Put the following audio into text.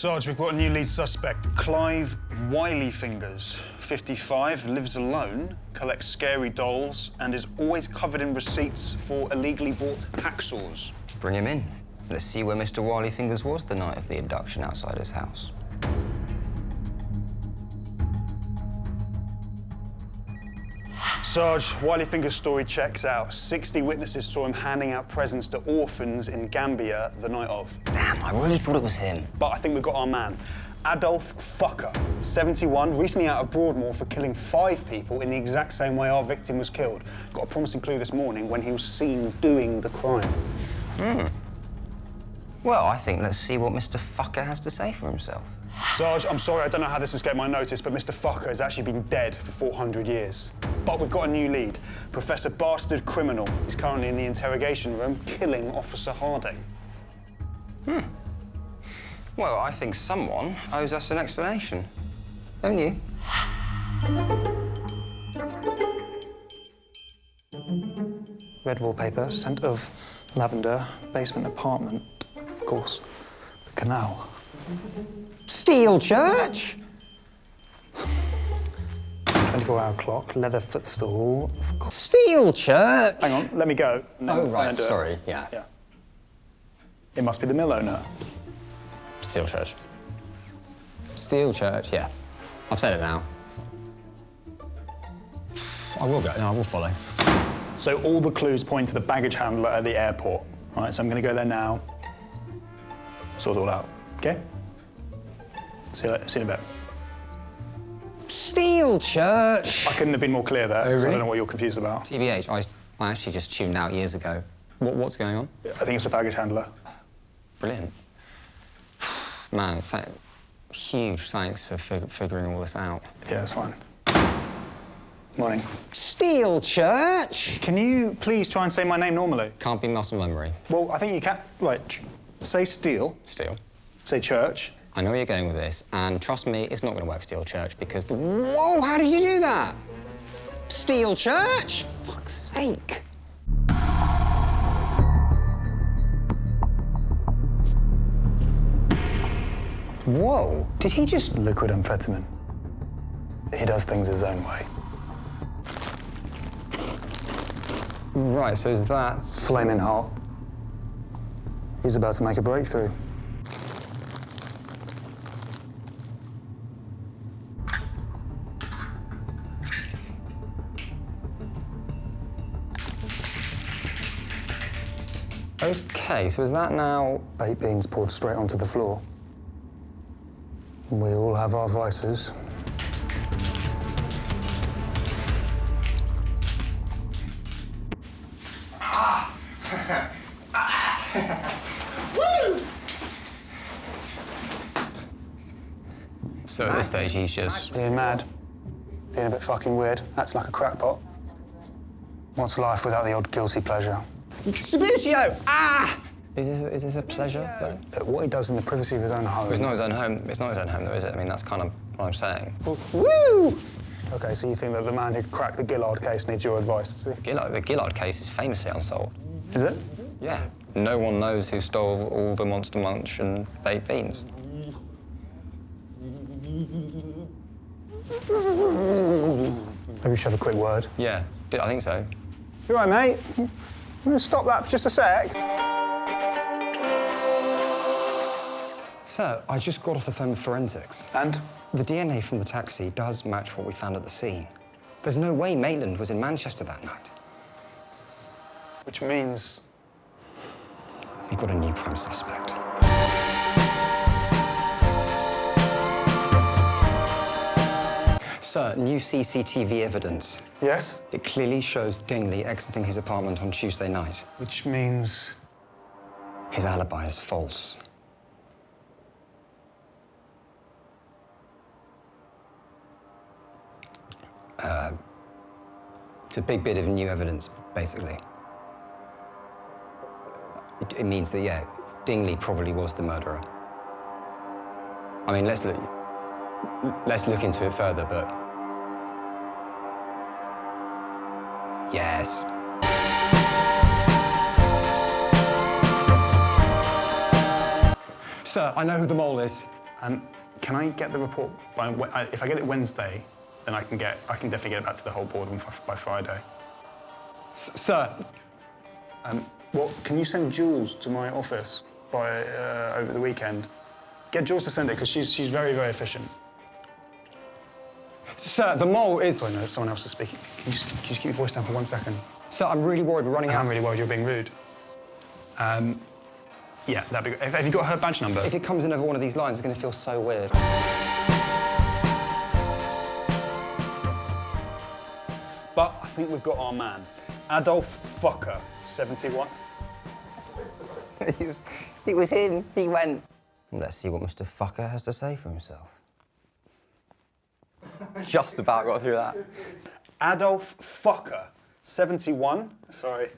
Sarge, we've got a new lead suspect. Clive Wileyfingers, 55, lives alone, collects scary dolls, and is always covered in receipts for illegally bought hacksaws. Bring him in. Let's see where Mr. Wileyfingers was the night of the abduction outside his house. Sarge, Wileyfingers' story checks out. 60 witnesses saw him handing out presents to orphans in Gambia the night of. Damn, I really thought it was him. But I think we've got our man. Adolf Fucker, 71, recently out of Broadmoor for killing 5 people in the exact same way our victim was killed. Got a promising clue this morning when he was seen doing the crime. Well, I think let's see what Mr. Fucker has to say for himself. Sarge, I'm sorry, I don't know how this escaped my notice, but Mr. Fucker has actually been dead for 400 years. But we've got a new lead. Professor Bastard Criminal. He's currently in the interrogation room, killing Officer Harding. Well, I think someone owes us an explanation. Don't you? Red wallpaper, scent of lavender, basement apartment, of course, the canal. Steel Church? 24-hour clock, leather footstool, of course. Steel Church? Hang on, let me go. Oh, right, do it. sorry, yeah. It must be the mill owner. Steel Church. Steel Church, yeah. I've said it now. I will go, no, I will follow. So all the clues point to the baggage handler at the airport. All right, so I'm going to go there now, sort it all out, OK? See you in a bit. Steel Church? I couldn't have been more clear there, Oh, so I really? don't know what you're confused about. TBH, I actually just tuned out years ago. What's going on? I think it's the baggage handler. Brilliant. Man, huge thanks for figuring all this out. Yeah, it's fine. Morning. Steel Church? Can you please try and say my name normally? Can't be muscle memory. Well, I think you can. Right, say steel, Steel. say church. I know where you're going with this, and trust me, it's not going to work, Steel Church, because the... Whoa, how did you do that? Steel Church? Fuck's sake. Whoa, did he just... Liquid amphetamine. He does things his own way. Right, so is that... Flaming hot. He's about to make a breakthrough. OK, so is that now... Baked beans poured straight onto the floor. We all have our vices. So at this stage, he's just... Being mad, being a bit fucking weird, acts like a crackpot. What's life without the odd guilty pleasure? Sabutio! Ah! Is this a pleasure, though? What he does in the privacy of his own home. It's not his own home. It's not his own home, though, is it? I mean, that's kind of what I'm saying. Woo! OK, so you think that the man who cracked the Gillard case needs your advice, does he? The Gillard case is famously unsolved. Is it? Yeah. No one knows who stole all the Monster Munch and baked beans. Maybe we should have a quick word. Yeah, I think so. You all right, mate? I'm going to stop that for just a sec. Sir, I just got off the phone with forensics. And? The DNA from the taxi does match what we found at the scene. There's no way Maitland was in Manchester that night. Which means... We got a new prime suspect. Sir, new CCTV evidence. Yes? It clearly shows Dingley exiting his apartment on Tuesday night. Which means... His alibi is false. It's a big bit of new evidence, basically. It means that, yeah, Dingley probably was the murderer. I mean, let's look into it further, but... Yes. Sir, I know who the mole is. Can I get the report by, if I get it Wednesday, then I can definitely get it back to the whole board by Friday. Sir, Well, can you send Jules to my office by over the weekend? Get Jules to send it, because she's very, very efficient. sir, the mole is... Sorry, no, someone else is speaking. Can you just keep your voice down for 1 second? Sir, I'm really worried we're running out. I'm really worried you're being rude. Yeah, that'd be good. Have you got her badge number? If it comes in over one of these lines, it's going to feel so weird. But I think we've got our man. Adolf Fucker, 71. It was him. He went. Let's see what Mr. Fucker has to say for himself. Just about got through that. Adolf Fucker, 71. Sorry.